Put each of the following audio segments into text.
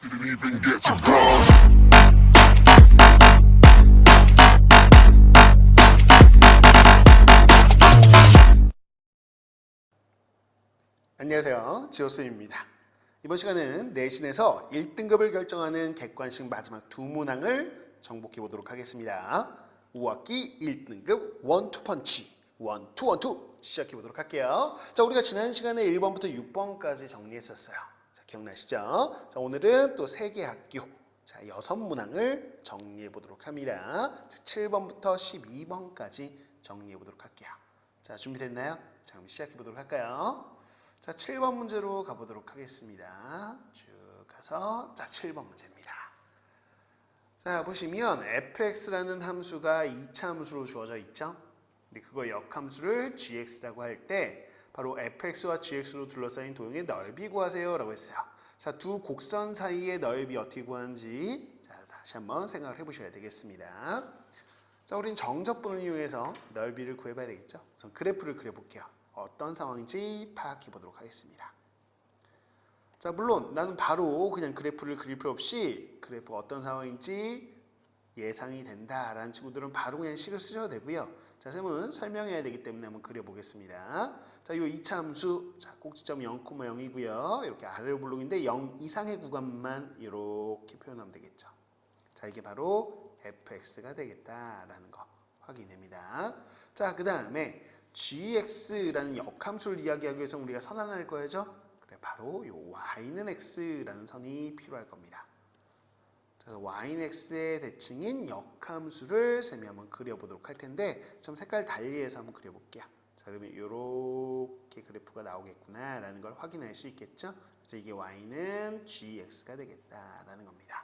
Didn't even get to cross. 안녕하세요. 지호쌤입니다. 이번 시간은 내신에서 1등급을 결정하는 객관식 마지막 두 문항을 정복해 보도록 하겠습니다. 5학기 1등급 원투펀치 원투 시작해 보도록 할게요. 자, 우리가 지난 시간에 1번부터 6번까지 정리했었어요. 자, 기억나시죠? 자, 오늘은 또 3개 학교 6문항을 정리해 보도록 합니다. 자, 7번부터 12번까지 정리해 보도록 할게요. 자, 준비됐나요? 자, 그럼 시작해 보도록 할까요? 자, 7번 문제로 가보도록 하겠습니다. 쭉 가서 자, 7번 문제입니다. 자, 보시면 fx라는 함수가 2차 함수로 주어져 있죠. 근데 그거 역함수를 gx라고 할 때 바로 fx와 gx로 둘러싸인 도형의 넓이 구하세요 라고 했어요. 자, 두 곡선 사이의 넓이 어떻게 구하는지 자, 다시 한번 생각을 해보셔야 되겠습니다. 자, 우린 정적분을 이용해서 넓이를 구해봐야 되겠죠. 우선 그래프를 그려볼게요. 어떤 상황인지 파악해 보도록 하겠습니다. 자, 물론 나는 바로 그냥 그래프를 그릴 필요 없이 그래프가 어떤 상황인지 예상이 된다라는 친구들은 바로 그냥 식을 쓰셔도 되고요. 자, 쌤은 설명해야 되기 때문에 한번 그려보겠습니다. 자, 이 2차 함수, 자, 꼭지점 0,0이고요. 이렇게 아래로 블록인데 0 이상의 구간만 이렇게 표현하면 되겠죠. 자, 이게 바로 fx가 되겠다라는 거 확인됩니다. 자, 그 다음에 gx라는 역함수를 이야기하기 위해서 우리가 선 하나 할 거야죠? 그래, 바로 요 y는 x라는 선이 필요할 겁니다. 자, y는 x의 대칭인 역함수를 쌤이 한번 그려보도록 할 텐데 좀 색깔 달리해서 한번 그려볼게요. 자, 그러면 이렇게 그래프가 나오겠구나 라는 걸 확인할 수 있겠죠? 그래서 이게 y는 gx가 되겠다라는 겁니다.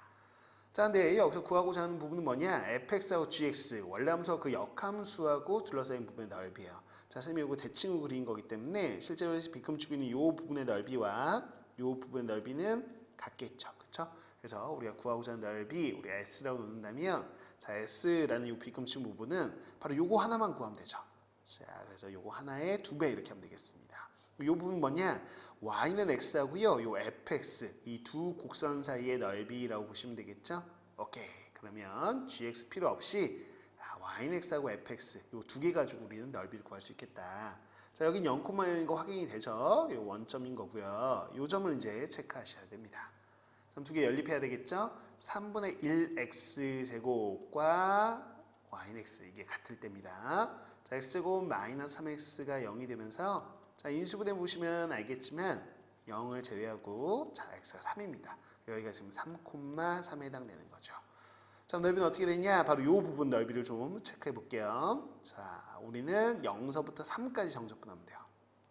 자, 근데 여기서 구하고자 하는 부분은 뭐냐? fx하고 gx, 원래 함수와 그 역함수하고 둘러싸인 부분의 넓이에요. 자, 쌤이 이거 대칭으로 그린 거기 때문에 실제로 비금치고 있는 이 부분의 넓이와 이 부분의 넓이는 같겠죠. 그렇죠? 그래서 우리가 구하고자 하는 넓이, 우리가 s라고 놓는다면 자, s라는 이 비금치 부분은 바로 요거 하나만 구하면 되죠. 자, 그래서 요거 하나의 2배 이렇게 하면 되겠습니다. 이 부분 뭐냐? y는 x하고요. 요 fx 이 두 곡선 사이의 넓이라고 보시면 되겠죠? 오케이. 그러면 gx 필요 없이 y는 x하고 fx 요 두 개 가지고 우리는 넓이를 구할 수 있겠다. 자, 여긴 0,0인 거 확인이 되죠? 요 원점인 거고요. 요 점을 이제 체크하셔야 됩니다. 그럼 두 개 연립해야 되겠죠? 3분의 1 x제곱과 y는 x 이게 같을 때입니다. 자, x제곱 마이너스 3x가 0이 되면서 자, 인수분해 보시면 알겠지만 0을 제외하고 자, x가 3입니다. 여기가 지금 3,3에 해당되는 거죠. 자, 넓이는 어떻게 되냐? 바로 이 부분 넓이를 좀 체크해 볼게요. 자, 우리는 0서부터 3까지 정적분하면 돼요.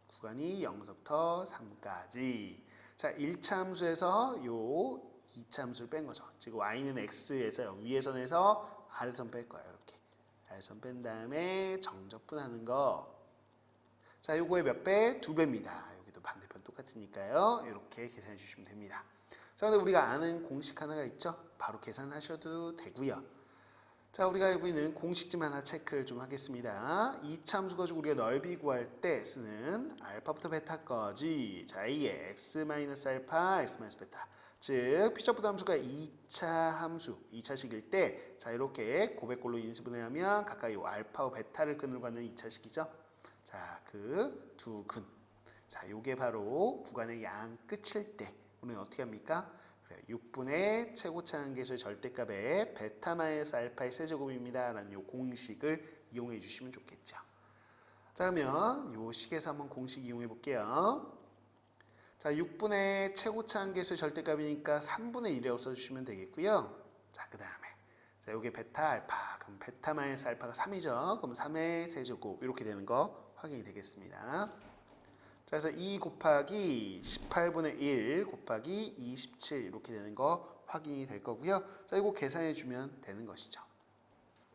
구간이 0서부터 3까지. 자, 1차 함수에서 요 2차 함수를 뺀 거죠. 지금 y는 x에서 위에선에서 아래선 뺄 거예요. 이렇게. 아래선 뺀 다음에 정적분하는 거. 자, 요거의 몇 배? 2배입니다. 여기도 반대편 똑같으니까요. 이렇게 계산해 주시면 됩니다. 자, 근데 우리가 아는 공식 하나가 있죠? 바로 계산하셔도 되고요. 자, 우리가 알고 있는 공식 좀 하나 체크를 좀 하겠습니다. 이 함수 가지고 우리가 넓이 구할 때 쓰는 알파부터 베타까지 자, A의 x-알파, x-베타 즉 피처부터 함수가 2차 함수, 2차식일 때 자, 이렇게 고백골로 인수분해하면 각각 이 알파와 베타를 끈으로 갖는 2차식이죠. 자, 그 두 근. 자, 요게 바로 구간의 양 끝일 때 우리는 어떻게 합니까? 그래, 6분의 최고차 한계수의 절대값에 베타 마이너스 알파의 세제곱입니다. 라는 요 공식을 이용해 주시면 좋겠죠. 자, 그러면 요 식에서 한번 공식 이용해 볼게요. 자, 6분의 최고차 한계수의 절대값이니까 3분의 1이라고 써주시면 되겠고요. 자, 그 다음에 자, 요게 베타 알파. 그럼 베타 마이너스 알파가 3이죠. 그럼 3의 세제곱 이렇게 되는 거 확인이 되겠습니다. 자, 그래서 2 곱하기 18분의 1 곱하기 27 이렇게 되는 거 확인이 될 거고요. 자, 이거 계산해 주면 되는 것이죠.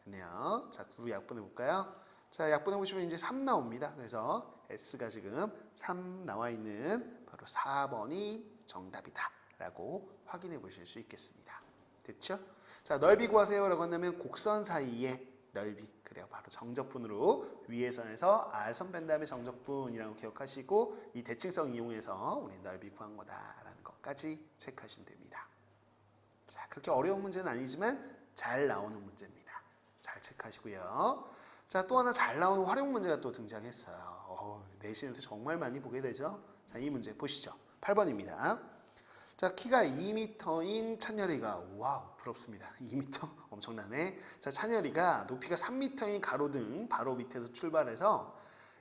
됐네요. 자, 구로 약분해 볼까요? 자, 약분해 보시면 이제 3 나옵니다. 그래서 S가 지금 3 나와 있는 바로 4번이 정답이다 라고 확인해 보실 수 있겠습니다. 됐죠? 자, 넓이 구하세요 라고 한다면 곡선 사이의 넓이, 그래요. 바로 정적분으로 위에 선에서 R선 뺀 다음에 정적분이라고 기억하시고 이 대칭성 이용해서 우리 넓이 구한 거다라는 것까지 체크하시면 됩니다. 자, 그렇게 어려운 문제는 아니지만 잘 나오는 문제입니다. 잘 체크하시고요. 자, 또 하나 잘 나오는 활용 문제가 또 등장했어요. 내신에서 정말 많이 보게 되죠. 자, 이 문제 보시죠. 8번입니다. 자, 키가 2m인 찬열이가, 와우, 부럽습니다. 2m? 엄청나네. 자, 찬열이가 높이가 3m인 가로등 바로 밑에서 출발해서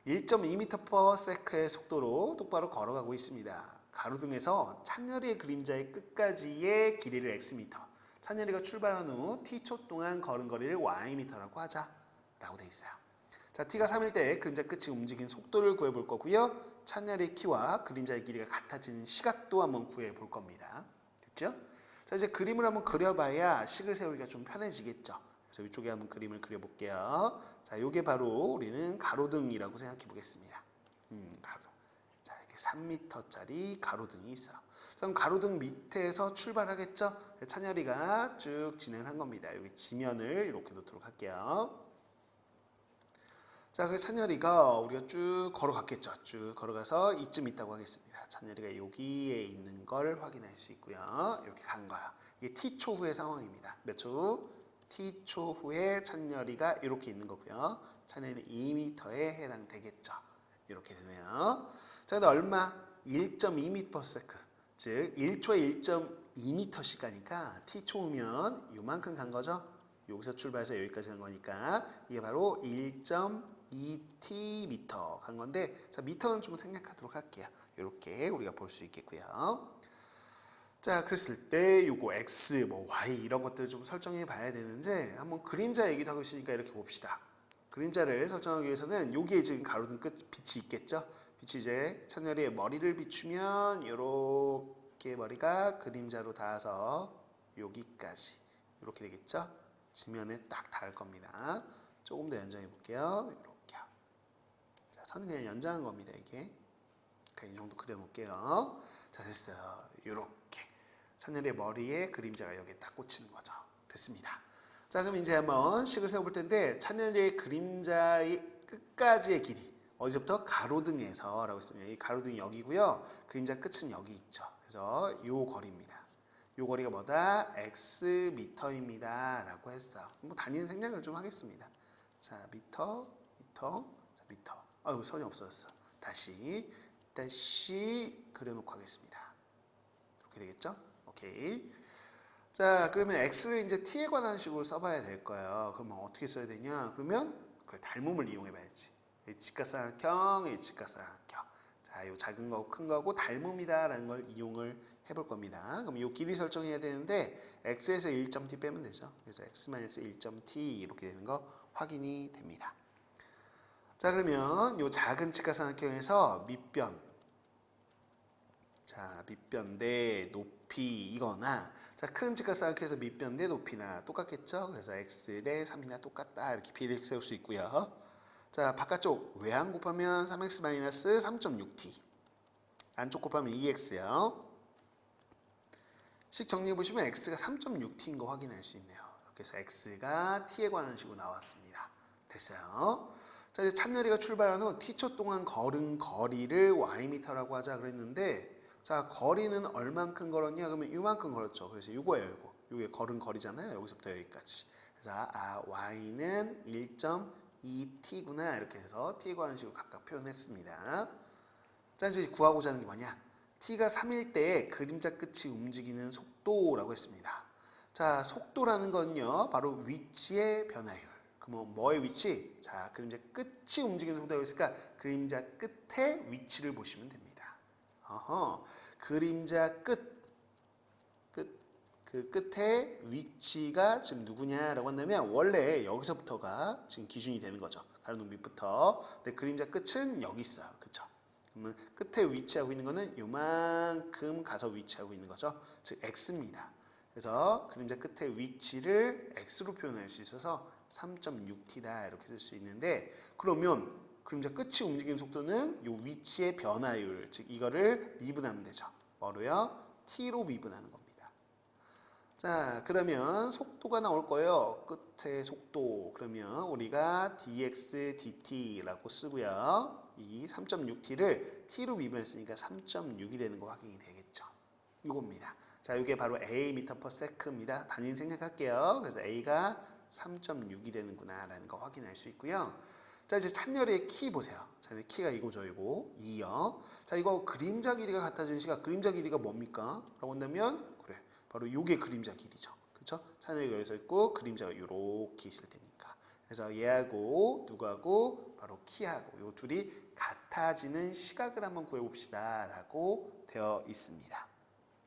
1.2m/s의 속도로 똑바로 걸어가고 있습니다. 가로등에서 찬열이의 그림자의 끝까지의 길이를 xm, 찬열이가 출발한 후 t초 동안 걸은 거리를 ym라고 하자라고 돼 있어요. 자, t가 3일 때 그림자 끝이 움직이는 속도를 구해볼 거고요. 찬열의 키와 그림자의 길이가 같아지는 시각도 한번 구해볼 겁니다. 됐죠? 자, 이제 그림을 한번 그려봐야 식을 세우기가 좀 편해지겠죠. 그래서 이쪽에 한번 그림을 그려볼게요. 자, 요게 바로 우리는 가로등이라고 생각해 보겠습니다. 가로등. 자, 이렇게 3m짜리 가로등이 있어. 그럼 가로등 밑에서 출발하겠죠? 찬열이가 쭉 진행을 한 겁니다. 여기 지면을 이렇게 놓도록 할게요. 자, 그래서 찬열이가 우리가 쭉 걸어갔겠죠. 쭉 걸어가서 이쯤 있다고 하겠습니다. 찬열이가 여기에 있는 걸 확인할 수 있고요. 이렇게 간 거야. 이게 t초 후의 상황입니다. 몇 초 후? t초 후에 찬열이가 이렇게 있는 거고요. 찬열이는 2m에 해당되겠죠. 이렇게 되네요. 자, 근데 얼마? 1.2m/s. 즉 1초에 1.2m씩 가니까 t초 후면 요만큼 간 거죠. 여기서 출발해서 여기까지 간 거니까 이게 바로 1.2tm 간 건데, 자, 미터는 좀 생략하도록 할게요. 이렇게 우리가 볼 수 있겠고요. 자, 그랬을 때 요거 x, 뭐 y 이런 것들을 좀 설정해 봐야 되는데, 한번 그림자 얘기도 하고 있으니까 이렇게 봅시다. 그림자를 설정하기 위해서는 여기에 지금 가로등 끝 빛이 있겠죠. 빛이 이제 찬열이의 머리를 비추면 이렇게 머리가 그림자로 닿아서 여기까지 이렇게 되겠죠. 지면에 딱 닿을 겁니다. 조금 더 연장해 볼게요. 이렇게요. 자, 선은 그냥 연장한 겁니다. 이게. 이 정도 그려놓을게요. 자, 됐어요. 이렇게 찬열의 머리에 그림자가 여기에 딱 꽂히는 거죠. 됐습니다. 자, 그럼 이제 한번 식을 세워볼 텐데, 찬열의 그림자의 끝까지의 길이 어디서부터? 가로등에서 라고 했습니다. 이 가로등이 여기고요. 그림자 끝은 여기 있죠. 그래서 요 거리입니다. 요 거리가 뭐다? xm입니다 라고 했어. 뭐 단위는 생략을 좀 하겠습니다. 자, 미터, 자, 미터. 아이고, 선이 없어졌어. 다시 그려놓고 하겠습니다. 이렇게 되겠죠? 오케이. 자, 그러면 x를 이제 t에 관한 식으로 써봐야 될 거예요. 그러면 어떻게 써야 되냐? 그러면 그래, 닮음을 이용해 봐야지. 직각삼각형, 직각삼각형. 자, 요 작은 거고 큰 거고 닮음이다라는 걸 이용을 해볼 겁니다. 그럼 요 길이 설정해야 되는데 x에서 1.t 빼면 되죠. 그래서 x-1.t 이렇게 되는 거 확인이 됩니다. 자, 그러면 요 작은 직각삼각형에서 밑변, 자, 밑변 대 높이 이거나, 자, 큰 직각삼각형에서 밑변 대 높이나 똑같겠죠. 그래서 x 대 3이나 똑같다 이렇게 비례식 세울 수 있고요. 자, 바깥쪽 외항 곱하면 3x-3.6t, 안쪽 곱하면 2x요. 식 정리해 보시면 x가 3.6t인 거 확인할 수 있네요. 이렇게 해서 x가 t에 관한 식으로 나왔습니다. 됐어요. 자, 이제 찬열이가 출발한 후 t초 동안 걸은 거리를 ym라고 하자 그랬는데, 자, 거리는 얼만큼 걸었냐? 그러면 이만큼 걸었죠. 그래서 이거예요, 이거. 이게 걸은 거리잖아요. 여기서부터 여기까지. 그래서 y는 1.2t구나 이렇게 해서 t에 관한 식으로 각각 표현했습니다. 자, 이제 구하고자 하는 게 뭐냐? t가 3일 때 그림자 끝이 움직이는 속도라고 했습니다. 자, 속도라는 건요, 바로 위치의 변화율. 그럼 뭐의 위치? 자, 그림자 끝이 움직이는 속도가 있으니까 그림자 끝의 위치를 보시면 됩니다. 그림자 그 끝에 위치가 지금 누구냐라고 한다면 원래 여기서부터가 지금 기준이 되는 거죠. 가로등 밑부터. 근데 그림자 끝은 여기 있어요. 그쵸? 그러면 끝에 위치하고 있는 거는 요만큼 가서 위치하고 있는 거죠. 즉 x입니다. 그래서 그림자 끝의 위치를 x로 표현할 수 있어서 3.6t다 이렇게 쓸 수 있는데, 그러면 그림자 끝이 움직이는 속도는 요 위치의 변화율, 즉 이거를 미분하면 되죠. 뭐로요? t로 미분하는 겁니다. 자, 그러면 속도가 나올 거예요. 끝의 속도. 그러면 우리가 dx dt라고 쓰고요. 이 3.6t를 t로 미분했으니까 3.6이 되는 거 확인이 되겠죠. 이겁니다. 자, 이게 바로 A m/s입니다. 단위 생략할게요. 그래서 A가 3.6이 되는구나 라는 거 확인할 수 있고요. 자, 이제 찬열의 키 보세요. 찬열의 키가 이거죠, 이거 2요. 자, 이거 그림자 길이가 같아지는 시각, 그림자 길이가 뭡니까? 라고 한다면 그래, 바로 이게 그림자 길이죠. 그렇죠? 찬열이 여기서 있고 그림자가 이렇게 있을 테니까. 그래서 얘하고 누구하고 바로 키하고 요 둘이 같아지는 시각을 한번 구해봅시다 라고 되어 있습니다.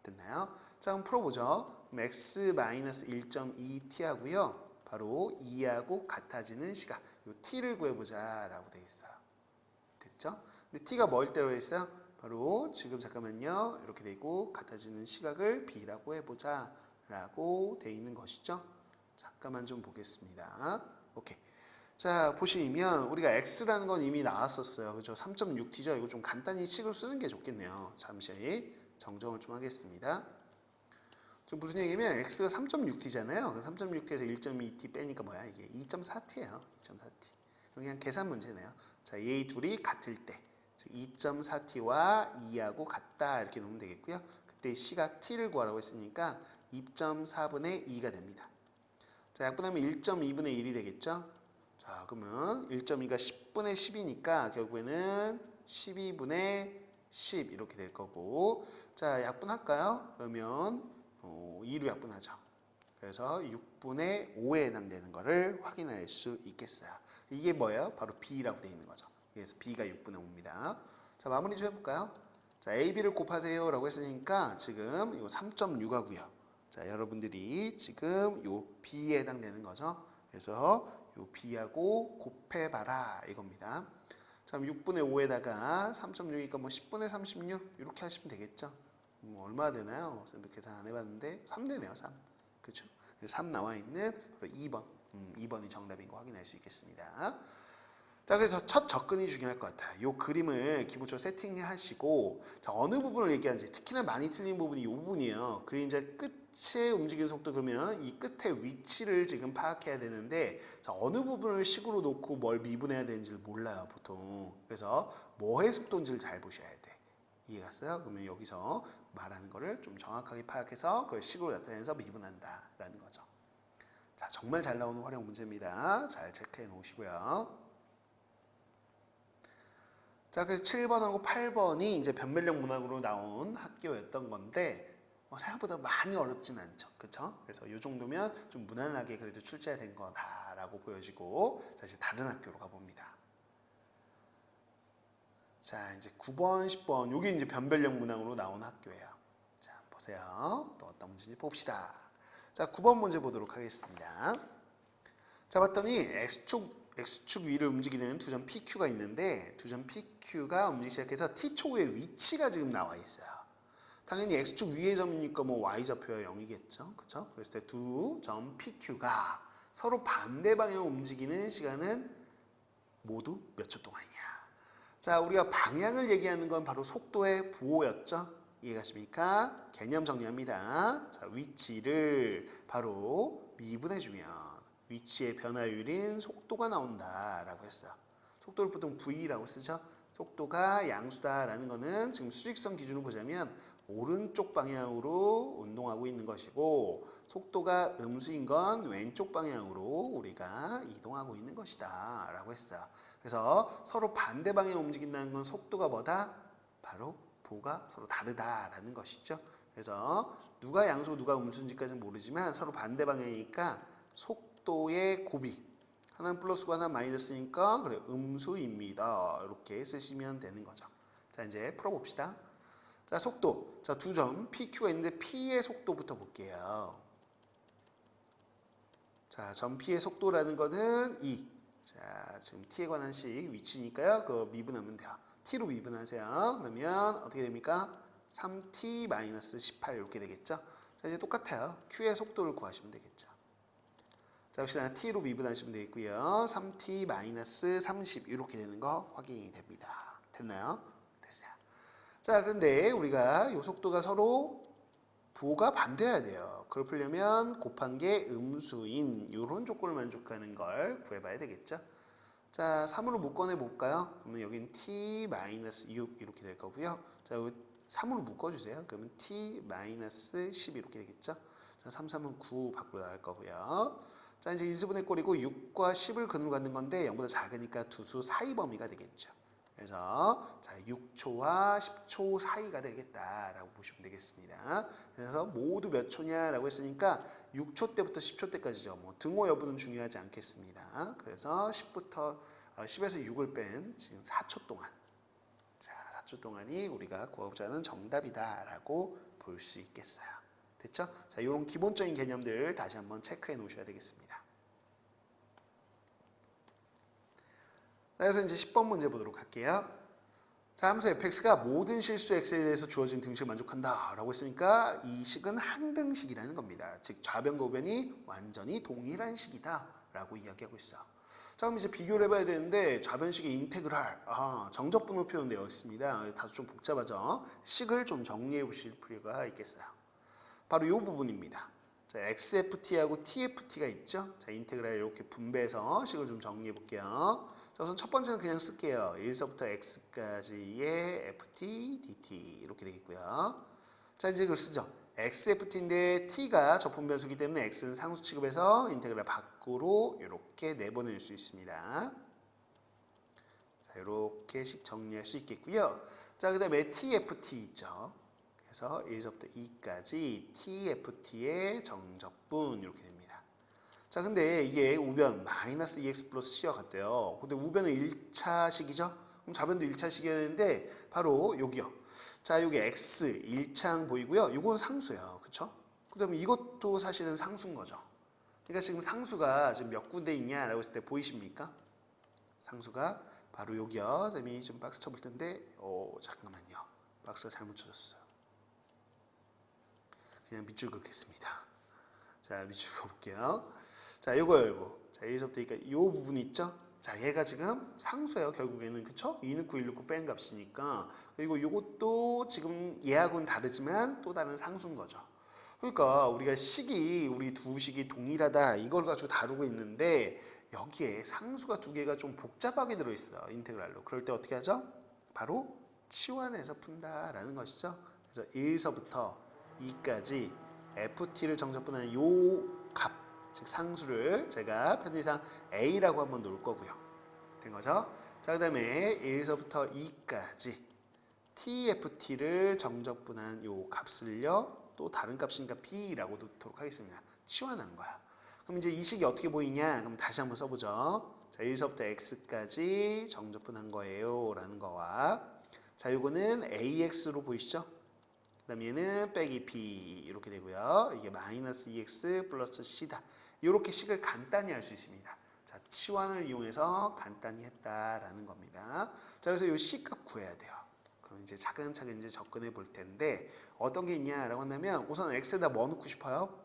됐나요? 자, 한번 풀어보죠. 그럼 x-1.2t 하고요. 바로 2하고 같아지는 시각, 요 t를 구해보자 라고 되어 있어요. 됐죠? 근데 t가 뭘 때로 했어요? 바로 지금 잠깐만요. 이렇게 되고 같아지는 시각을 b라고 해보자 라고 되어 있는 것이죠. 잠깐만 좀 보겠습니다. 오케이. 자, 보시면 우리가 x라는 건 이미 나왔었어요. 그죠? 3.6t죠? 이거 좀 간단히 식을 쓰는 게 좋겠네요. 잠시 정정을 좀 하겠습니다. 지금 무슨 얘기냐면 x가 3.6t잖아요. 3.6t에서 1.2t 빼니까 뭐야? 이게 2.4t예요. 2.4t. 그냥 계산 문제네요. 자, 얘 둘이 같을 때 2.4t와 2하고 같다 이렇게 놓으면 되겠고요. 그때 시각 t를 구하라고 했으니까 2.4분의 2가 됩니다. 자, 약분하면 1.2분의 1이 되겠죠? 자, 그러면 1.2가 10분의 10이니까 결국에는 12분의 10 이렇게 될 거고, 자, 약분할까요? 그러면 2로 약분하죠. 그래서 6분의 5에 해당되는 거를 확인할 수 있겠어요. 이게 뭐예요? 바로 B라고 되어 있는 거죠. 그래서 B가 6분의 5입니다. 자, 마무리 좀 해볼까요? 자, A, B를 곱하세요 라고 했으니까 지금 이거 3.6 하고요. 자, 여러분들이 지금 요 B에 해당되는 거죠. 그래서 요 B하고 곱해봐라 이겁니다. 자, 그럼 6분의 5에다가 3.6이니까 뭐 10분의 36 이렇게 하시면 되겠죠. 얼마 되나요? 계산 안 해봤는데 3 되네요. 3. 그렇죠? 3 나와 있는 바로 2번. 2번이 정답인 거 확인할 수 있겠습니다. 자, 그래서 첫 접근이 중요할 것 같아요. 이 그림을 기본적으로 세팅하시고, 자, 어느 부분을 얘기하는지, 특히나 많이 틀린 부분이 이 부분이에요. 그림자 끝에 움직이는 속도, 그러면 이 끝의 위치를 지금 파악해야 되는데, 자, 어느 부분을 식으로 놓고 뭘 미분해야 되는지를 몰라요, 보통. 그래서 뭐의 속도인지를 잘 보셔야 돼. 이해갔어요? 그러면 여기서 말하는 거를 좀 정확하게 파악해서 그걸 식으로 나타내서 미분한다라는 거죠. 자, 정말 잘 나오는 활용 문제입니다. 잘 체크해 놓으시고요. 자, 그래서 7번하고 8번이 이제 변별력 문학으로 나온 학교였던 건데 생각보다 많이 어렵진 않죠. 그렇죠? 그래서 이 정도면 좀 무난하게 그래도 출제가 된 거다라고 보여지고, 자, 이제 다른 학교로 가봅니다. 자, 이제 9번, 10번 요게 이제 변별력 문항으로 나온 학교예요. 자, 보세요. 또 어떤 문제인지 봅시다. 자, 9번 문제 보도록 하겠습니다. 자, 봤더니 X축 위를 움직이는 두 점 PQ가 있는데 두 점 PQ가 움직이기 시작해서 T초의 위치가 지금 나와 있어요. 당연히 X축 위의 점이니까 뭐 Y좌표가 0이겠죠. 그렇죠? 그랬을 때 두 점 PQ가 서로 반대 방향으로 움직이는 시간은 모두 몇 초 동안이냐. 자, 우리가 방향을 얘기하는 건 바로 속도의 부호였죠. 이해가십니까? 개념 정리합니다. 자, 위치를 바로 미분해주면 위치의 변화율인 속도가 나온다라고 했어요. 속도를 보통 V라고 쓰죠. 속도가 양수다라는 거는 지금 수직선 기준으로 보자면 오른쪽 방향으로 운동하고 있는 것이고, 속도가 음수인 건 왼쪽 방향으로 우리가 이동하고 있는 것이다 라고 했어요. 그래서 서로 반대 방향에 움직인다는 건 속도가 뭐다? 바로 부호가 서로 다르다라는 것이죠. 그래서 누가 양수고 누가 음수인지까지는 모르지만 서로 반대 방향이니까 속도의 곱이 하나는 플러스고 하나는 마이너스니까 그래 음수입니다. 이렇게 쓰시면 되는 거죠. 자, 이제 풀어봅시다. 자, 속도. 자, 두 점 PQ가 있는데 P의 속도부터 볼게요. 자, 점 P의 속도라는 거는 2. 자, 지금 T에 관한 식 위치니까요. 그거 미분하면 돼요. T로 미분하세요. 그러면 어떻게 됩니까? 3T-18 이렇게 되겠죠. 자, 이제 똑같아요. Q의 속도를 구하시면 되겠죠. 자, 역시나 T로 미분하시면 되겠고요. 3T-30 이렇게 되는 거 확인이 됩니다. 됐나요? 됐어요. 자, 근데 우리가 이 속도가 서로 부호가 반대해야 돼요. 그걸 풀려면 곱한 게 음수인 이런 조건을 만족하는 걸 구해봐야 되겠죠. 자, 3으로 묶어내 볼까요? 그러면 여긴 T-6 이렇게 될 거고요. 자, 3으로 묶어주세요. 그러면 t 마이너스 10 이렇게 되겠죠. 자, 3, 3은 9 밖으로 나갈 거고요. 자, 이제 인수분해 꼴이고 6과 10을 근으로 갖는 건데 0보다 작으니까 두 수 사이 범위가 되겠죠. 그래서 자, 6초와 10초 사이가 되겠다라고 보시면 되겠습니다. 그래서 모두 몇 초냐라고 했으니까 6초 때부터 10초 때까지죠. 뭐 등호 여부는 중요하지 않겠습니다. 그래서 10에서 6을 뺀 지금 4초 동안. 자, 4초 동안이 우리가 구하고자 하는 정답이다라고 볼 수 있겠어요. 됐죠? 자, 이런 기본적인 개념들 다시 한번 체크해 놓으셔야 되겠습니다. 그래서 이제 10번 문제 보도록 할게요. 자, 함수 fx가 모든 실수 x에 대해서 주어진 등식을 만족한다 라고 했으니까 이 식은 항등식이라는 겁니다. 즉 좌변과 우변이 완전히 동일한 식이다 라고 이야기하고 있어. 자, 그럼 이제 비교를 해봐야 되는데 좌변식의 인테그랄, 정적분으로 표현되어 있습니다. 다소 좀 복잡하죠. 식을 좀 정리해 보실 필요가 있겠어요. 바로 이 부분입니다. 자, XFT하고 TFT가 있죠. 자, 인테그랄 이렇게 분배해서 식을 좀 정리해 볼게요. 자, 우선 첫 번째는 그냥 쓸게요. 1서부터 X까지의 FT, DT 이렇게 되겠고요. 자, 이제 이걸 쓰죠. XFT인데 T가 적분 변수이기 때문에 X는 상수 취급해서 인테그랄 밖으로 이렇게 내보낼 수 있습니다. 자, 이렇게 식 정리할 수 있겠고요. 자, 그 다음에 TFT 있죠. 그래서 1서부터 2까지 TFT의 정적분 이렇게 됩니다. 자, 근데 이게 우변 마이너스 2x 플러스 c와 같대요. 근데 우변은 1차식이죠? 그럼 좌변도 1차식이었는데 바로 여기요. 자, 여기 x 1차항 보이고요. 이건 상수예요. 그쵸? 그다음에 이것도 사실은 상수인 거죠. 그러니까 지금 상수가 지금 몇 군데 있냐라고 했을 때 보이십니까? 상수가 바로 여기요. 쌤이 좀 박스 쳐볼 텐데 잠깐만요. 박스가 잘못 쳐졌어요. 그냥 밑줄 긋겠습니다. 자, 밑줄 긋을게요. 자, 요거요. 자, 여기서부터 그러니까 요 부분 있죠? 자, 얘가 지금 상수예요. 결국에는 그쵸? 2 넣고 1 넣고 뺀 값이니까. 그리고 요것도 지금 얘하고는 다르지만 또 다른 상수인 거죠. 그러니까 우리가 식이 우리 두 식이 동일하다 이걸 가지고 다루고 있는데 여기에 상수가 두 개가 좀 복잡하게 들어있어요. 인테그랄로. 그럴 때 어떻게 하죠? 바로 치환해서 푼다라는 것이죠. 그래서 1서부터 2까지 FT를 정적분하는 요 값, 즉 상수를 제가 편의상 A라고 한번 놓을 거고요. 된 거죠? 자, 그 다음에 1서부터 2까지 TFT를 정적분한 요 값을요. 또 다른 값이니까 B라고 놓도록 하겠습니다. 치환한 거야. 그럼 이제 이 식이 어떻게 보이냐? 그럼 다시 한번 써보죠. 자, 1서부터 X까지 정적분한 거예요. 라는 거와 자, 요거는 AX로 보이시죠? 그 다음에 얘는 빼기 B 이렇게 되고요. 이게 마이너스 2x 플러스 C다. 이렇게 식을 간단히 할 수 있습니다. 자, 치환을 이용해서 간단히 했다라는 겁니다. 자, 그래서 이 C값 구해야 돼요. 그럼 이제 차근차근 이제 접근해 볼 텐데 어떤 게 있냐라고 한다면 우선 X에다 뭐 넣고 싶어요?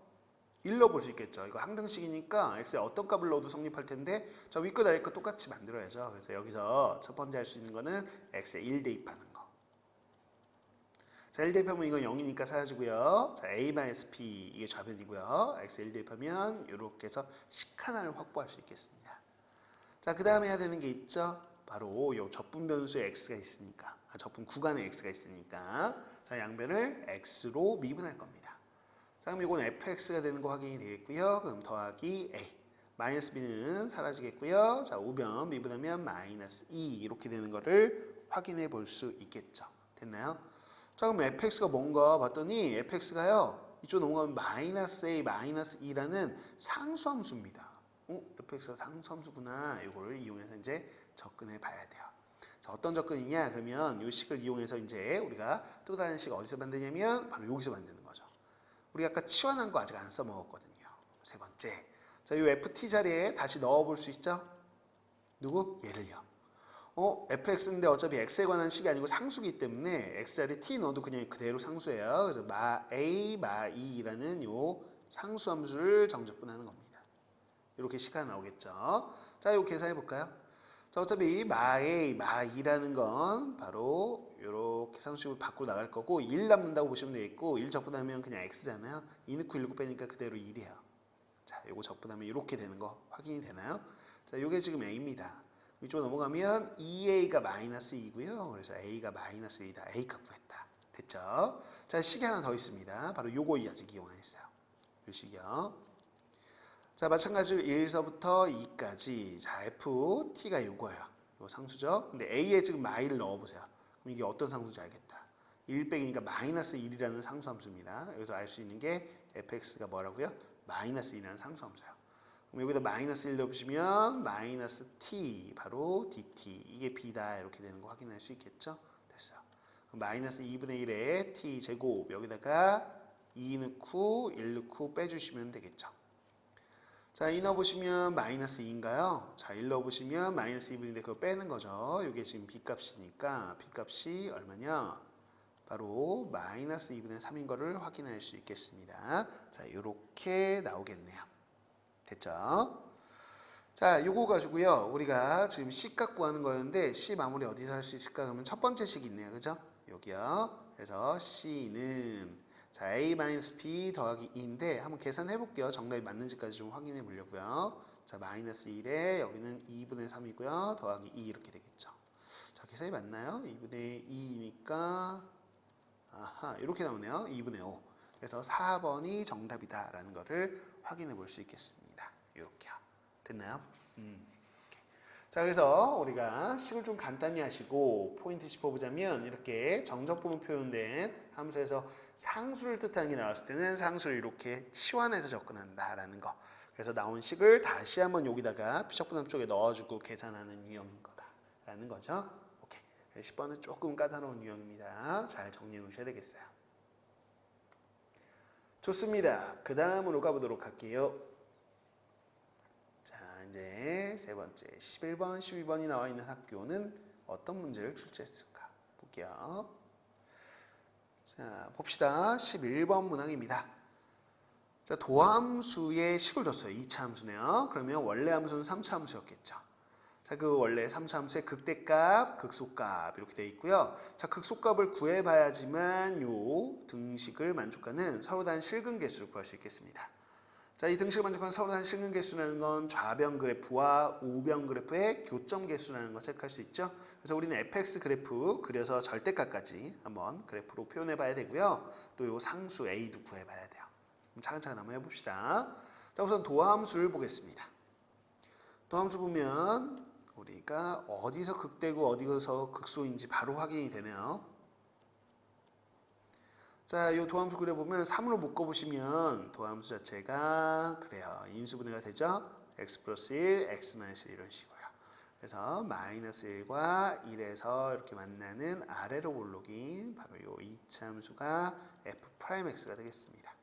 1 넣어볼 수 있겠죠. 이거 항등식이니까 X에 어떤 값을 넣어도 성립할 텐데 저 윗거 아래 거 똑같이 만들어야죠. 그래서 여기서 첫 번째 할 수 있는 거는 X에 1 대입하는 거. 자, 1 대입하면 이건 0이니까 사라지고요. 자, A-P 이게 좌변이고요. X 1 대입하면 이렇게 해서 식 하나를 확보할 수 있겠습니다. 자, 그 다음에 해야 되는 게 있죠. 바로 요 적분 변수에 X가 있으니까 적분 구간에 X가 있으니까 자, 양변을 X로 미분할 겁니다. 자, 그럼 이건 fx가 되는 거 확인이 되겠고요. 그럼 더하기 A 마이너스 B는 사라지겠고요. 자, 우변 미분하면 마이너스 2 이렇게 되는 거를 확인해 볼 수 있겠죠. 됐나요? 자, 그럼 fx가 뭔가 봤더니 fx가요. 이쪽 넘어가면 마이너스 a, 마이너스 2라는 상수함수입니다. fx가 상수함수구나. 이거를 이용해서 이제 접근해 봐야 돼요. 자, 어떤 접근이냐? 그러면 이 식을 이용해서 이제 우리가 또 다른 식 어디서 만드냐면 바로 여기서 만드는 거죠. 우리가 아까 치환한 거 아직 안 써먹었거든요. 세 번째. 자, 이 ft 자리에 다시 넣어볼 수 있죠? 누구? 얘를요. fx인데 어차피 x에 관한 식이 아니고 상수기 때문에 x자리에 t 넣어도 그냥 그대로 상수예요. 그래서 a, 마2라는 요 상수함수를 정적분하는 겁니다. 이렇게 식가 나오겠죠. 자, 이거 계산해 볼까요? 자, 어차피 마 a, 마2라는 건 바로 이렇게 상수식으로 밖으로 나갈 거고 1 남는다고 보시면 되겠고 1 적분하면 그냥 x잖아요. 2 넣고 1 넣고 빼니까 그대로 1이에요. 자, 요거 적분하면 이렇게 되는 거 확인이 되나요? 자, 요게 지금 a입니다. 위쪽으로 넘어가면 2a가 마이너스 2고요. 그래서 a가 마이너스 2다. a 값 구했다. 됐죠? 자, 식이 하나 더 있습니다. 바로 요거 아직 이용 안 했어요. 요 식이요. 자, 마찬가지로 1에서부터 2까지. 자, f, t가 요거예요. 요 상수죠? 근데 a에 지금 마이를 넣어보세요. 그럼 이게 어떤 상수인지 알겠다. 1 빼기니까 마이너스 1이라는 상수함수입니다. 여기서 알 수 있는 게 fx가 뭐라고요? 마이너스 1이라는 상수함수예요. 그럼 여기다 마이너스 1 넣으시면 마이너스 t, 바로 dt. 이게 b다. 이렇게 되는 거 확인할 수 있겠죠? 됐어요. 그럼 마이너스 2분의 1에 t 제곱, 여기다가 2 넣고 1 넣고 빼주시면 되겠죠. 자, 2 넣어보시면 마이너스 2인가요? 자, 1 넣어보시면 마이너스 2분인데 그걸 빼는 거죠. 이게 지금 b값이니까 b값이 얼마냐? 바로 마이너스 2분의 3인 거를 확인할 수 있겠습니다. 자, 이렇게 나오겠네요. 됐죠? 자, 요거 가지고요. 우리가 지금 C값 구하는 거였는데 C 마무리 어디서 할 수 있을까? 그러면 첫 번째 식 있네요. 그죠? 여기요. 그래서 C는 자, A-B 더하기 2인데 한번 계산해 볼게요. 정답이 맞는지까지 좀 확인해 보려고요. 자, 마이너스 1에 여기는 2분의 3이고요. 더하기 2 이렇게 되겠죠. 자, 계산이 맞나요? 2분의 2니까 아하, 이렇게 나오네요. 2분의 5. 그래서 4번이 정답이다라는 거를 확인해 볼 수 있겠습니다. 이렇게요. 됐나요? 자, 그래서 우리가 식을 좀 간단히 하시고 포인트 짚어보자면 이렇게 정적분으로 표현된 함수에서 상수를 뜻하는 게 나왔을 때는 상수를 이렇게 치환해서 접근한다라는 거. 그래서 나온 식을 다시 한번 여기다가 피적분함 쪽에 넣어주고 계산하는 유형인 거다라는 거죠. 오케이. 10번은 조금 까다로운 유형입니다. 잘 정리해 놓으셔야 되겠어요. 좋습니다. 그 다음으로 가보도록 할게요. 자, 이제 세 번째 11번, 12번이 나와 있는 학교는 어떤 문제를 출제했을까 볼게요. 자, 봅시다. 11번 문항입니다. 자, 도함수의 식을 줬어요. 2차 함수네요. 그러면 원래 함수는 3차 함수였겠죠. 자, 그 원래 3차 함수의 극대값, 극소값 이렇게 되어 있고요. 자, 극소값을 구해봐야지만 요 등식을 만족하는 서로 다른 실근 개수를 구할 수 있겠습니다. 자, 이 등식을 만족하는 서로 다른 실근 개수라는 건 좌변 그래프와 우변 그래프의 교점 개수라는 걸 체크할 수 있죠. 그래서 우리는 fx 그래프 그려서 절대값까지 한번 그래프로 표현해 봐야 되고요. 또 요 상수 a도 구해 봐야 돼요. 그럼 차근차근 한번 해봅시다. 자, 우선 도함수를 보겠습니다. 도함수 보면 우리가 어디서 극대고 어디서 극소인지 바로 확인이 되네요. 자, 이 도함수 그려보면 3으로 묶어보시면 도함수 자체가 그래요. 인수분해가 되죠. x 플러스 1, x 마이너스 1 이런 식으로요. 그래서 마이너스 1과 1에서 이렇게 만나는 아래로 올라오긴 바로 이 2차 함수가 f'x가 되겠습니다.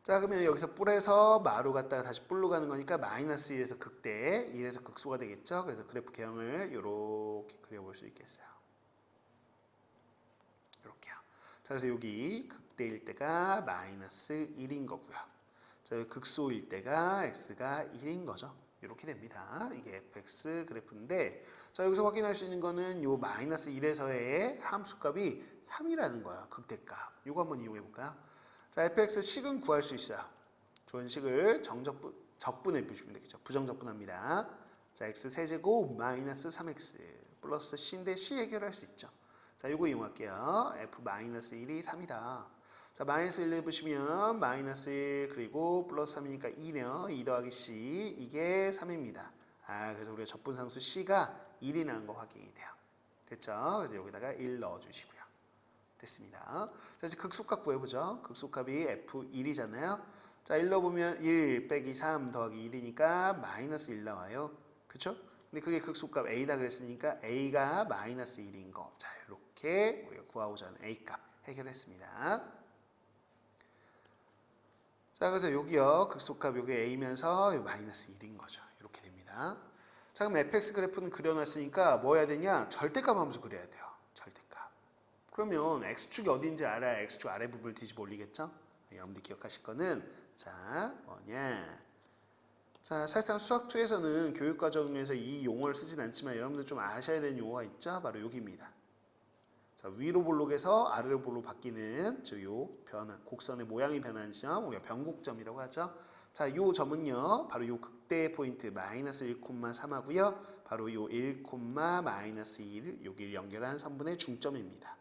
자, 그러면 여기서 뿔에서 마루 갔다가 다시 뿔로 가는 거니까 마이너스 1에서 극대, 1에서 극소가 되겠죠. 그래서 그래프 개형을 이렇게 그려볼 수 있겠어요. 이렇게요. 자, 그래서 여기 극대일 때가 마이너스 1인 거고요. 자, 여기 극소일 때가 x가 1인 거죠. 이렇게 됩니다. 이게 fx 그래프인데, 자, 여기서 확인할 수 있는 거는 요 마이너스 1에서의 함수값이 3이라는 거예요. 극대값. 요거 한번 이용해 볼까요? 자, fx 식은 구할 수 있어요. 주어진 식을 적분해 보시면 되겠죠. 부정적분합니다. 자, x 세제곱 마이너스 3x 플러스 c인데 c 해결할 수 있죠. 자, 요거 이용할게요. f 마이너스 1이 3이다. 자, 마이너스 1 해보시면 마이너스 1 그리고 플러스 3이니까 2네요. 2 더하기 c 이게 3입니다. 아, 그래서 우리가 적분상수 c가 1이라는 거 확인이 돼요. 됐죠? 그래서 여기다가 1 넣어주시고요. 됐습니다. 자, 이제 극소값 구해보죠. 극소값이 f1이잖아요. 자, 1 넣어보면 1 빼기 3 더하기 1이니까 마이너스 1 나와요. 그쵸? 근데 그게 극소값 a다 그랬으니까 a가 마이너스 1인 거. 자, 이렇게 우리가 구하고자 하는 a값 해결했습니다. 자, 그래서 여기요. 극소값 요게 a면서 마이너스 1인 거죠. 이렇게 됩니다. 자, 그럼 fx 그래프는 그려놨으니까 뭐 해야 되냐? 절대값 함수 그려야 돼요. 그러면 x축이 어딘지 알아야 x축 아래 부분을 뒤집어 올리겠죠? 여러분들 기억하실 거는 자, 뭐냐? 자, 사실상 수학2에서는 교육과정에서 이 용어를 쓰진 않지만 여러분들 좀 아셔야 되는 용어가 있죠? 바로 여기입니다. 자, 위로 볼록에서 아래로 볼록 바뀌는 요 변화, 곡선의 모양이 변하는 점, 우리가 변곡점이라고 하죠. 자, 요 점은요, 바로 요 극대 포인트 마이너스 1,3 하고요. 바로 요 1, 마이너스 1, 여기를 연결한 선분의 중점입니다.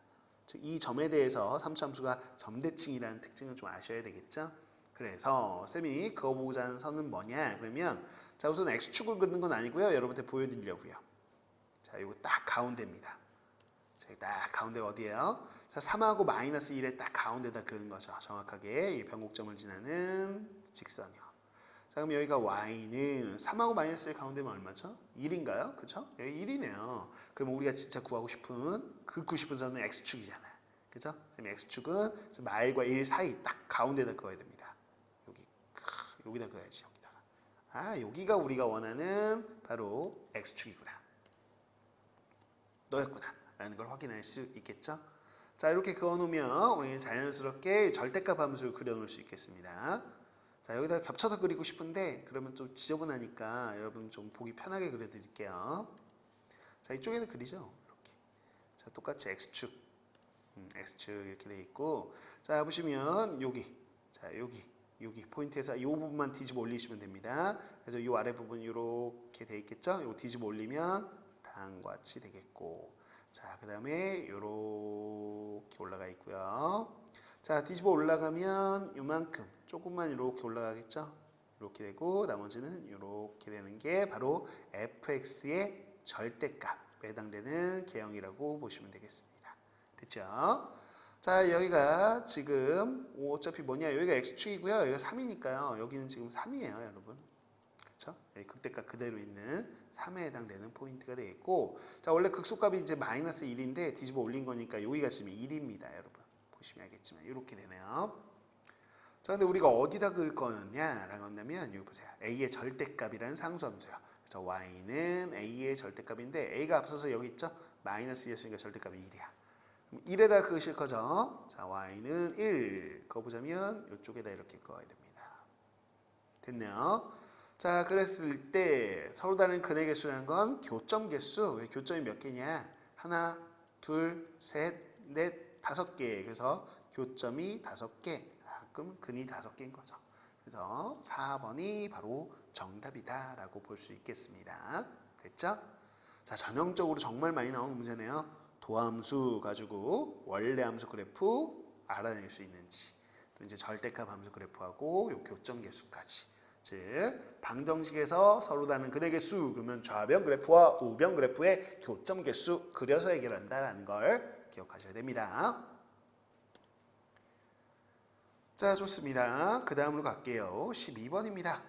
즉 이 점에 대해서 삼차함수가 점대칭이라는 특징을 좀 아셔야 되겠죠. 그래서 쌤이 그어보고자 하는 선은 뭐냐 그러면 자 우선 x축을 그리는 건 아니고요. 여러분한테 보여드리려고요. 자 이거 딱 가운데입니다. 자, 딱 가운데가 어디예요? 자 3하고 마이너스 1의 딱 가운데다 그은 거죠. 정확하게 이 변곡점을 지나는 직선이요. 자 그럼 여기가 y는 3하고 마이너스 1 가운데면 얼마죠? 1인가요? 그쵸? 여기 1이네요. 그럼 우리가 진짜 구하고 싶은 긋고 싶은 선은 x축이잖아요. 그죠? 그럼 x축은 마일과 1 사이 딱 가운데다 그어야 됩니다. 여기다 그어야지. 여기다가. 아 여기가 우리가 원하는 바로 x축이구나. 너였구나. 라는 걸 확인할 수 있겠죠? 자 이렇게 그어놓으면 우리는 자연스럽게 절대값 함수를 그려놓을 수 있겠습니다. 자 여기다 겹쳐서 그리고 싶은데 그러면 좀 지저분하니까 여러분 좀 보기 편하게 그려드릴게요. 자 이쪽에는 그리죠. 이렇게. 자 똑같이 x축, x축 이렇게 돼 있고 자 보시면 여기, 자 여기 포인트에서 이 부분만 뒤집어 올리시면 됩니다. 그래서 이 아래 부분 이렇게 돼 있겠죠. 이거 뒤집어 올리면 다음과 같이 되겠고 자 그 다음에 이렇게 올라가 있고요. 자 뒤집어 올라가면 이만큼 조금만 이렇게 올라가겠죠. 이렇게 되고 나머지는 이렇게 되는 게 바로 fx의 절대값에 해당되는 개형이라고 보시면 되겠습니다. 됐죠? 자 여기가 지금 어차피 뭐냐 여기가 x축이고요. 여기가 3이니까요. 여기는 지금 3이에요 여러분. 그렇죠? 여기 극대값 그대로 있는 3에 해당되는 포인트가 되겠고 자 원래 극소값이 이제 마이너스 1인데 뒤집어 올린 거니까 여기가 지금 1입니다 여러분. 보시면 알겠지만 이렇게 되네요. 자 근데 우리가 어디다 그을 거냐라고 한다면 여기 보세요. a의 절대값이라는 상수함수요. 그래서 y는 a의 절대값인데 a가 앞서서 여기 있죠. 마이너스 1이었으니까 절대값이 1이야. 그럼 1에다 그으실 거죠. 자 y는 1 그어보자면 이쪽에다 이렇게 그어야 됩니다. 됐네요. 자 그랬을 때 서로 다른 근의 개수라는 건 교점 개수. 왜 교점이 몇 개냐? 하나, 둘, 셋, 넷, 5개. 그래서 교점이 5개. 그럼 근이 5개인 거죠. 그래서 4번이 바로 정답이다라고 볼 수 있겠습니다. 됐죠? 자 전형적으로 정말 많이 나오는 문제네요. 도함수 가지고 원래 함수 그래프 알아낼 수 있는지 또 이제 절대값 함수 그래프하고 요 교점 개수까지. 즉 방정식에서 서로 다른 근의 개수 그러면 좌변 그래프와 우변 그래프의 교점 개수 그려서 해결한다라는 걸 기억하셔야 됩니다. 자 좋습니다. 그 다음으로 갈게요. 12번입니다.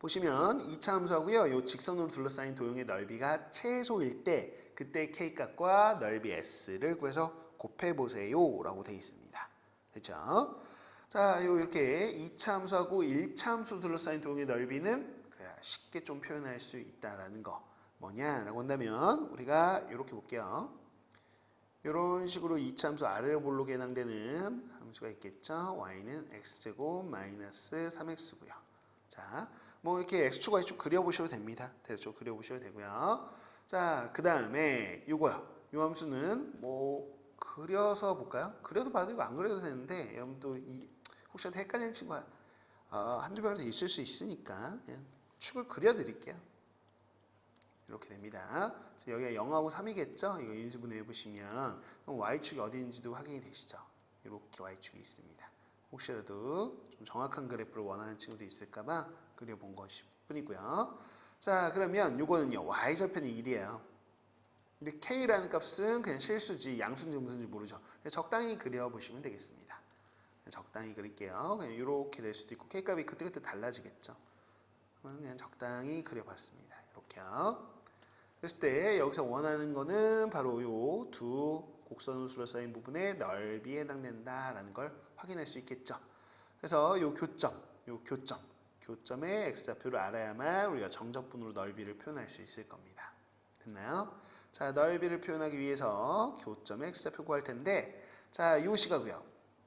보시면 2차 함수하고요. 이 직선으로 둘러싸인 도형의 넓이가 최소일 때 그때 k값과 넓이 s를 구해서 곱해보세요 라고 되어 있습니다. 됐죠? 자, 이렇게 2차 함수하고 1차 함수 둘러싸인 도형의 넓이는 그래야 쉽게 좀 표현할 수 있다라는 거 뭐냐라고 한다면 우리가 이렇게 볼게요. 이런 식으로 2차 함수 아래로 볼록에 해당되는 함수가 있겠죠. y는 x제곱 마이너스 3x고요. 자, 뭐 이렇게 x축, y축 그려보셔도 됩니다. 대략적으로 그려보셔도 되고요. 자, 그 다음에 요거요. 요 함수는 뭐 그려서 볼까요? 그려도 봐도 이거 안 그려도 되는데 여러분 또 혹시라도 헷갈리는 친구가 한두 명도 있을 수 있으니까 그냥 축을 그려드릴게요. 이렇게 됩니다. 여기가 0하고 3이겠죠? 이거 인수분해 해보시면 그럼 y축이 어디 있는지도 확인이 되시죠? 이렇게 y축이 있습니다. 혹시라도 좀 정확한 그래프를 원하는 친구도 있을까봐 그려본 것일 뿐이고요. 자 그러면 요거는요 y절편이 1이에요. 근데 k라는 값은 그냥 실수지 양수인지 무슨지 모르죠. 적당히 그려보시면 되겠습니다. 적당히 그릴게요. 그냥 이렇게 될 수도 있고 k값이 그때그때 달라지겠죠. 그러면 그냥 적당히 그려봤습니다. 이렇게요. 그랬을 때 여기서 원하는 거는 바로 요 두 곡선으로 둘러싸인 부분의 넓이에 해당된다라는 걸 확인할 수 있겠죠. 그래서 요 교점의 x좌표를 알아야만 우리가 정적분으로 넓이를 표현할 수 있을 겁니다. 됐나요? 자, 넓이를 표현하기 위해서 교점의 x좌표 구할 텐데 자, 요 시각이요.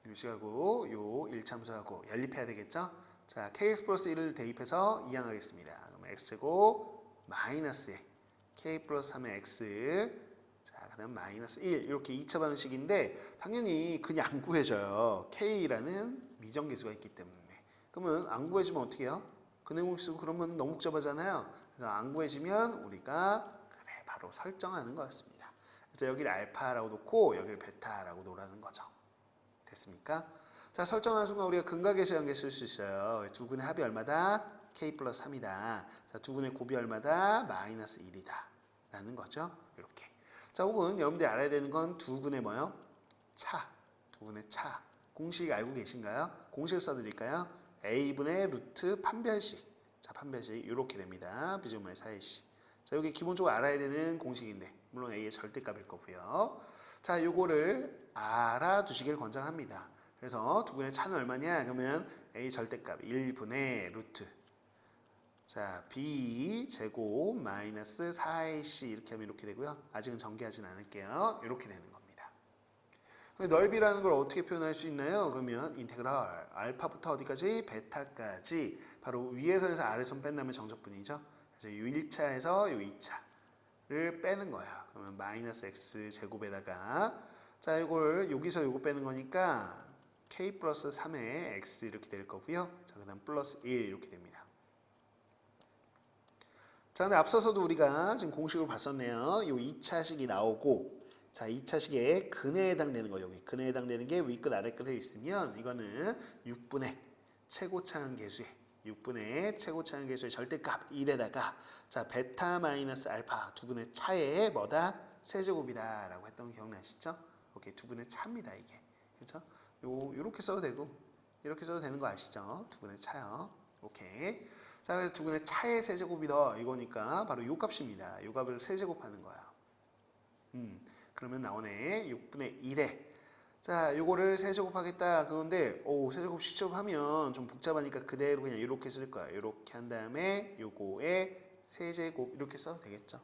요 시각하고 요 1차 함수하고 연립해야 되겠죠? 자, kx 플러스 1을 대입해서 이항하겠습니다. 그럼 x제곱 마이너스 k 플러스 3의 x 자, 그 다음 마이너스 1 이렇게 2차 방식인데 당연히 그냥 안 구해져요. k라는 미정계수가 있기 때문에. 그러면 안 구해지면 어떻게 해요? 근해공식 쓰고 그러면 너무 복잡하잖아요. 그래서 안 구해지면 우리가 그래 바로 설정하는 거였습니다. 그래서 여기를 알파라고 놓고 여기를 베타라고 놓으라는 거죠. 됐습니까? 자, 설정하는 순간 우리가 근각에서 연계 쓸 수 있어요. 두 근의 합이 얼마다? k 플러스 3이다. 자, 두 근의 곱이 얼마다? 마이너스 1이다. 라는 거죠. 이렇게. 자, 혹은 여러분들이 알아야 되는 건 두 근의 뭐요? 차. 두 근의 차. 공식 알고 계신가요? 공식을 써드릴까요? a분의 루트 판별식. 자, 판별식 이렇게 됩니다. 비제곱분의 4ac. 자, 여기 기본적으로 알아야 되는 공식인데 물론 a의 절대값일 거고요. 자, 요거를 알아두시길 권장합니다. 그래서 두 근의 차는 얼마냐? 그러면 a 절대값 1분의 루트. 자, b 제곱 마이너스 4ac 이렇게 하면 이렇게 되고요. 아직은 전개하진 않을게요. 이렇게 되는 겁니다. 넓이라는 걸 어떻게 표현할 수 있나요? 그러면 인테그랄 알파부터 어디까지? 베타까지 바로 위에서 아래선 뺀다면 정적분이죠. 그래서 이 1차에서 이 2차를 빼는 거야. 그러면 마이너스 x 제곱에다가 자, 이걸 여기서 요거 빼는 거니까 k 플러스 3의 x 이렇게 될 거고요. 자, 그다음 플러스 1 이렇게 됩니다. 자, 근데 앞서서도 우리가 지금 공식을 봤었네요. 요 2차식이 나오고 자, 2차식의 근에 해당되는 거 여기 근에 해당되는 게 위끝 아래끝에 있으면 이거는 6분의 최고차항계수의 6분의 최고차항계수의 절대값 1에다가 자, 베타 마이너스 알파 두 근의 차에 뭐다? 세제곱이다 라고 했던 거 기억나시죠? 오케이, 두 근의 차입니다 이게. 그렇죠? 요렇게 써도 되고 이렇게 써도 되는 거 아시죠? 두 근의 차요. 오케이. 자, 그래서 두 근의 차의 세제곱이다 이거니까 바로 요 값입니다. 요 값을 세제곱하는 거야. 그러면 나오네. 6분의 1에 자, 요거를 세제곱하겠다. 그건데 세제곱 시제곱하면 좀 복잡하니까 그대로 그냥 이렇게 쓸 거야. 이렇게 한 다음에 요거에 세제곱 이렇게 써도 되겠죠.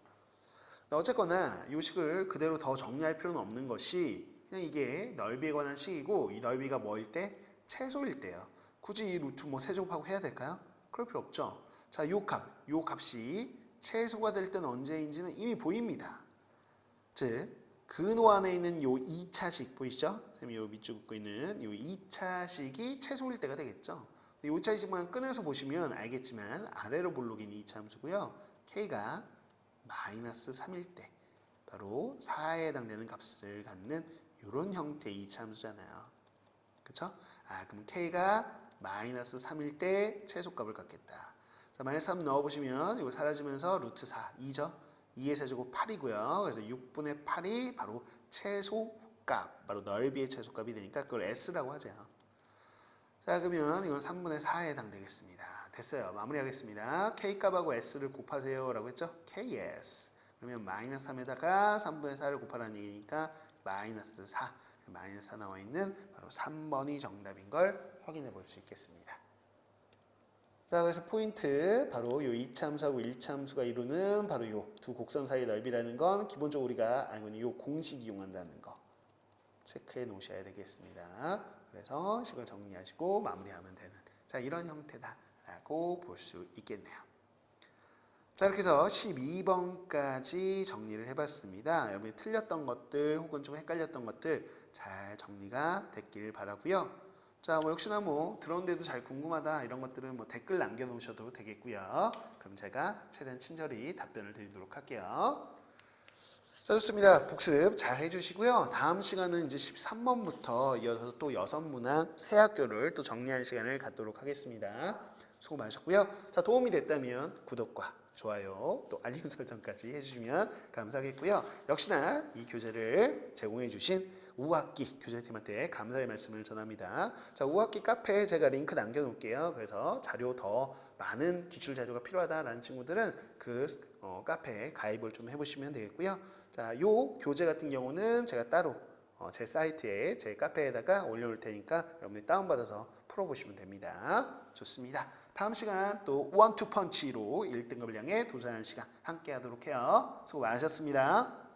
어쨌거나 이 식을 그대로 더 정리할 필요는 없는 것이 그냥 이게 넓이에 관한 식이고 이 넓이가 뭐일 때? 최소일 때요. 굳이 이 루트 뭐 세제곱하고 해야 될까요? 그럴 필요 없죠. 자, 요 값이 최소가 될 때는 언제인지는 이미 보입니다. 즉, 근호 안에 있는 요 2차식 보이시죠? 선생님이 요 밑줄 긋고 있는 요 2차식이 최소일 때가 되겠죠. 이 2차식만 꺼내서 보시면 알겠지만 아래로 볼록인 2차 함수고요. k가 마이너스 3일 때 바로 4에 해당되는 값을 갖는 이런 형태의 2차 함수잖아요. 그쵸? 그럼 k가 마이너스 3일 때 최소값을 갖겠다. 자, 마이너스 3 넣어보시면 이거 사라지면서 루트 4, 2죠? 2의 세제곱 8이고요. 그래서 6분의 8이 바로 최소값, 바로 넓이의 최소값이 되니까 그걸 S라고 하죠. 자, 그러면 이건 3분의 4에 해당되겠습니다. 됐어요. 마무리하겠습니다. K값하고 S를 곱하세요 라고 했죠? KS. 그러면 마이너스 3에다가 3분의 4를 곱하라는 얘기니까 마이너스 4. 마이너스 4 나와 있는 바로 3번이 정답인 걸 확인해 볼 수 있겠습니다. 자, 그래서 포인트 바로 요 2차 함수하고 1차 함수가 이루는 바로 요 두 곡선 사이의 넓이라는 건 기본적으로 우리가 알고 있는 요 공식 이용한다는 거 체크해 놓으셔야 되겠습니다. 그래서 식을 정리하시고 마무리하면 되는 자, 이런 형태다라고 볼 수 있겠네요. 자, 이렇게 해서 12번까지 정리를 해봤습니다. 여러분이 틀렸던 것들 혹은 좀 헷갈렸던 것들 잘 정리가 됐길 바라고요. 자, 역시나 들었는데도 잘 궁금하다 이런 것들은 댓글 남겨놓으셔도 되겠고요. 그럼 제가 최대한 친절히 답변을 드리도록 할게요. 자, 좋습니다. 복습 잘 해주시고요. 다음 시간은 이제 13번부터 이어서 또 여성문학 새 학교를 또 정리하는 시간을 갖도록 하겠습니다. 수고 많으셨고요. 자, 도움이 됐다면 구독과 좋아요 또 알림 설정까지 해주시면 감사하겠고요. 역시나 이 교재를 제공해 주신 우학기 교재팀한테 감사의 말씀을 전합니다. 자, 우학기 카페에 제가 링크 남겨놓을게요. 그래서 자료 더 많은 기출 자료가 필요하다라는 친구들은 그 카페에 가입을 좀 해보시면 되겠고요. 자, 요 교재 같은 경우는 제가 따로 제 사이트에 제 카페에다가 올려놓을 테니까 여러분이 다운받아서 풀어보시면 됩니다. 좋습니다. 다음 시간 또 원투펀치로 1등급을 향해 도전하는 시간 함께 하도록 해요. 수고 많으셨습니다.